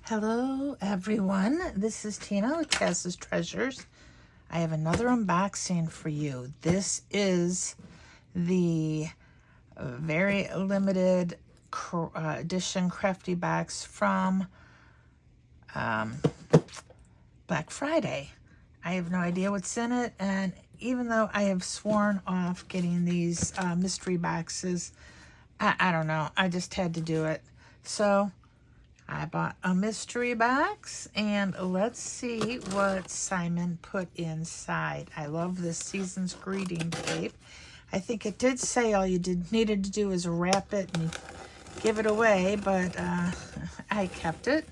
Hello everyone, this is Tina with Taz's Treasures. I have another unboxing for you. This is the very limited edition crafty box from Black Friday. I have no idea what's in it, and even though I have sworn off getting these mystery boxes, I don't know, I just had to do it. So I bought a mystery box, and let's see what Simon put inside. I love this season's greeting tape. I think it did say all you needed to do is wrap it and give it away, but I kept it.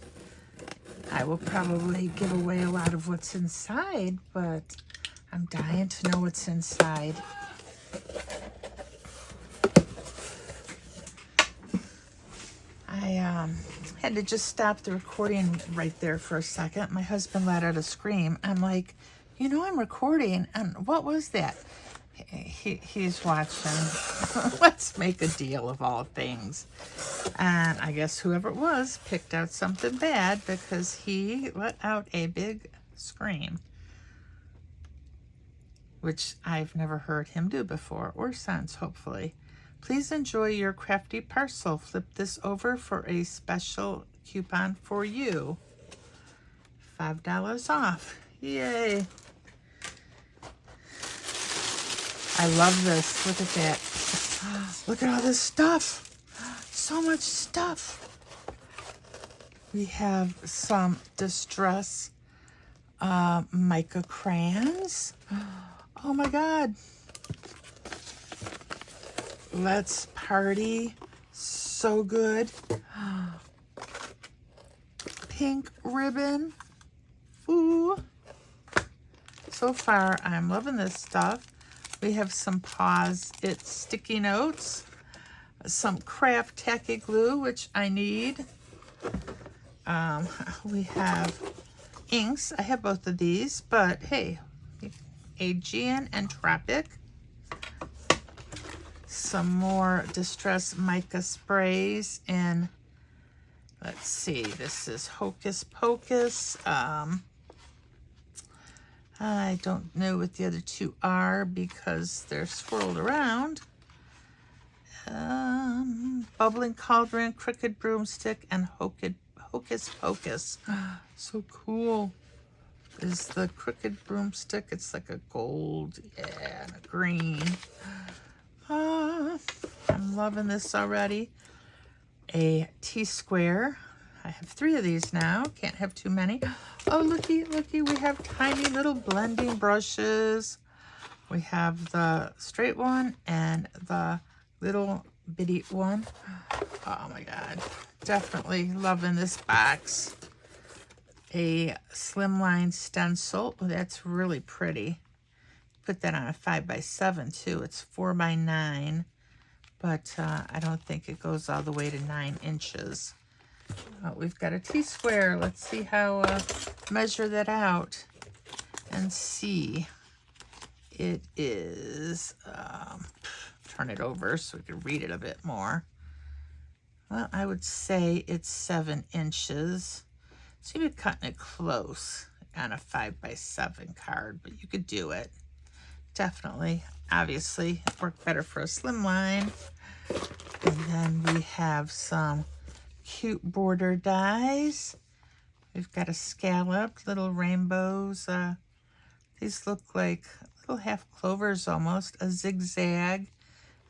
I will probably give away a lot of what's inside, but I'm dying to know what's inside. I had to just stop the recording right there for a second. My husband let out a scream. I'm like, you know, I'm recording, and what was that? He's watching. Let's make a deal of all things. And I guess whoever it was picked out something bad because he let out a big scream, which I've never heard him do before or since, hopefully. Please enjoy your crafty parcel. Flip this over for a special coupon for you. $5 off. Yay. I love this. Look at that. Look at all this stuff. So much stuff. We have some Distress mica crayons. Oh my God. Let's Party. So good. Pink ribbon. Ooh. So far, I'm loving this stuff. We have some Pause It sticky notes, some craft tacky glue, which I need. We have inks. I have both of these, but hey, Aegean and Tropic. Some more Distress mica sprays in, let's see, this is Hocus Pocus. I don't know what the other two are because they're swirled around. Bubbling Cauldron, Crooked Broomstick, and Hocus Pocus. So cool. Is the Crooked Broomstick, it's like a gold, yeah, and a green. I'm loving this already. A T-square. I have 3 of these now. Can't have too many. Oh, looky, looky. We have tiny little blending brushes. We have the straight one and the little bitty one. Oh my God. Definitely loving this box. A slimline stencil. Oh, that's really pretty. Put that on a 5x7 too. It's 4x9, but I don't think it goes all the way to 9 inches. We've got a T-square. Let's see how measure that out and see. It is, turn it over so we can read it a bit more. Well, I would say it's 7 inches. So you're cutting it close on a 5x7 card, but you could do it. Definitely, obviously, work better for a slim line. And then we have some cute border dies. We've got a scallop, little rainbows. These look like little half clovers almost, a zigzag,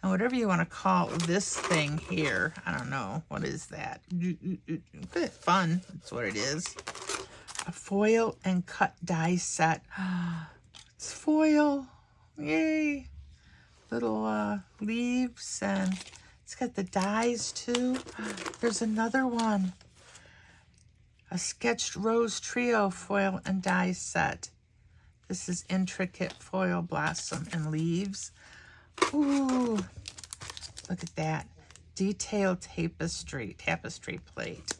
and whatever you want to call this thing here. I don't know. What is that? Fun. That's what it is. A foil and cut die set. It's foil. Yay. Little leaves, and it's got the dies too. There's another one. A sketched rose trio foil and die set. This is intricate foil blossom and leaves. Ooh, look at that. Detailed tapestry plate.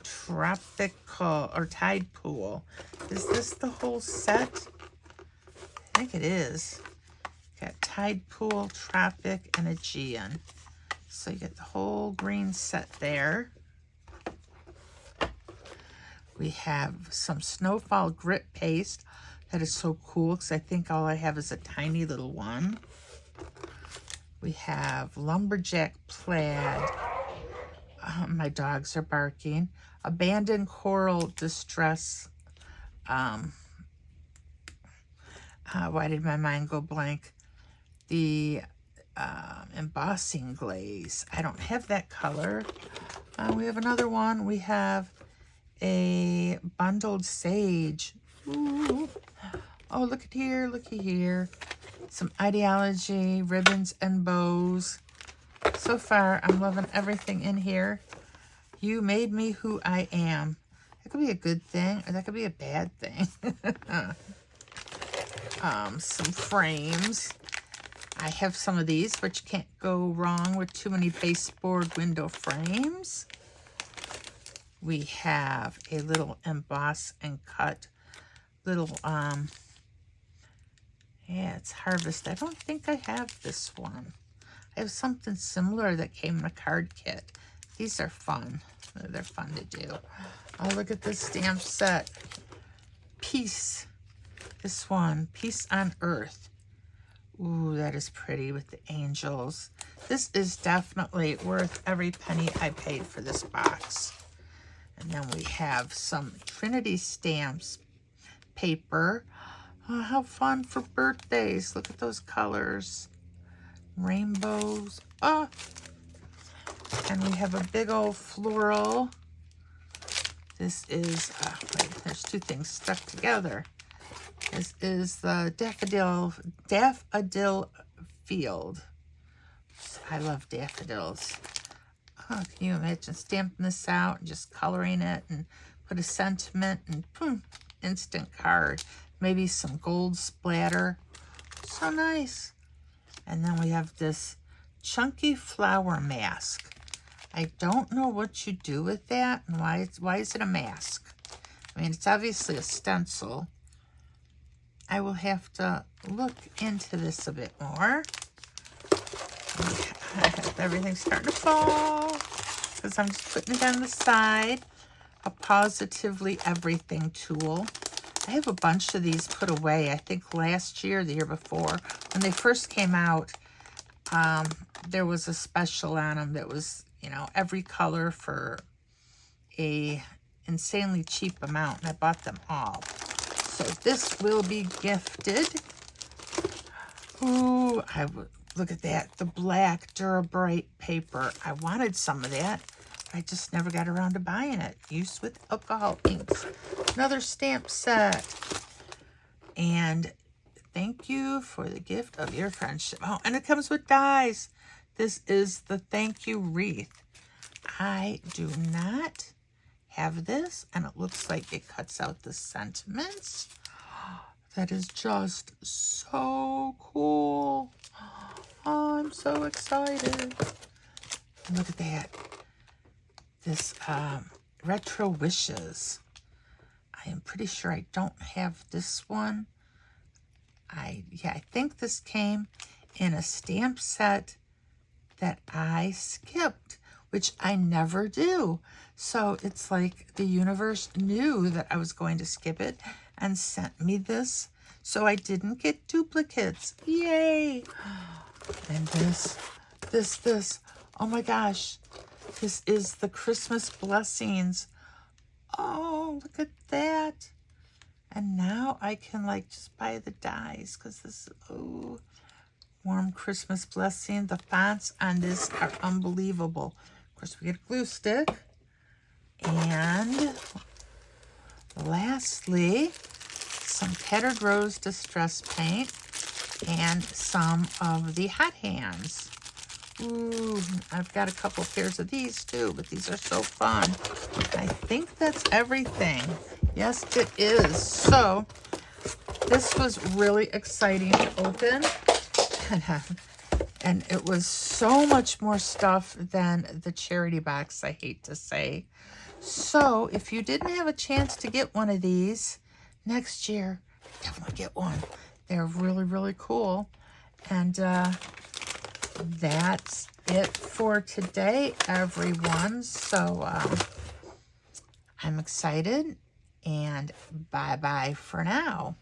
Tropical or tide pool. Is this the whole set? I think it is. Got Tide Pool, Tropic, and Aegean. So you get the whole green set there. We have some Snowfall Grit Paste. That is so cool because I think all I have is a tiny little one. We have Lumberjack Plaid. My dogs are barking. Abandoned Coral Distress. Why did my mind go blank? The embossing glaze. I don't have that color. We have another one. We have a bundled sage. Ooh. Oh, look at here, looky here. Some Ideology, ribbons and bows. So far, I'm loving everything in here. You made me who I am. That could be a good thing, or that could be a bad thing. Some frames. I have some of these, but you can't go wrong with too many baseboard window frames. We have a little emboss and cut little, yeah, it's Harvest. I don't think I have this one. I have something similar that came in a card kit. These are fun. They're fun to do. Oh, look at this stamp set. Peace. This one, Peace on Earth. Ooh, that is pretty with the angels. This is definitely worth every penny I paid for this box. And then we have some Trinity Stamps paper. Oh, how fun for birthdays. Look at those colors. Rainbows. Oh. And we have a big old floral. This is, wait, there's two things stuck together. This is the daffodil field. I love daffodils. Oh, can you imagine stamping this out and just coloring it and put a sentiment and boom, instant card. Maybe some gold splatter. So nice. And then we have this chunky flower mask. I don't know what you do with that and why is it a mask? I mean, it's obviously a stencil. I will have to look into this a bit more. Everything's starting to fall because I'm just putting it on the side. A Positively Everything tool. I have a bunch of these put away. I think last year, the year before, when they first came out, there was a special on them that was, you know, every color for a insanely cheap amount, and I bought them all. So this will be gifted. Ooh, look at that. The black Durabrite paper. I wanted some of that. I just never got around to buying it. Used with alcohol inks. Another stamp set. And thank you for the gift of your friendship. Oh, and it comes with dies. This is the thank you wreath. I do not have this, and it looks like it cuts out the sentiments. That is just so cool. Oh, I'm so excited. Look at that. This Retro Wishes. I am pretty sure I don't have this one. I think this came in a stamp set that I skipped, which I never do. So it's like the universe knew that I was going to skip it and sent me this, so I didn't get duplicates. Yay! And this. Oh my gosh. This is the Christmas Blessings. Oh, look at that. And now I can like just buy the dies because this is, oh, Warm Christmas Blessing. The fonts on this are unbelievable. Of course, we get a glue stick. And lastly, some Tattered Rose Distress Paint and some of the Hot Hands. Ooh, I've got a couple pairs of these too, but these are so fun. I think that's everything. Yes, it is. So this was really exciting to open. And it was so much more stuff than the charity box, I hate to say. So if you didn't have a chance to get one of these, next year, definitely get one. They're really, really cool. And that's it for today, everyone. So I'm excited, and bye-bye for now.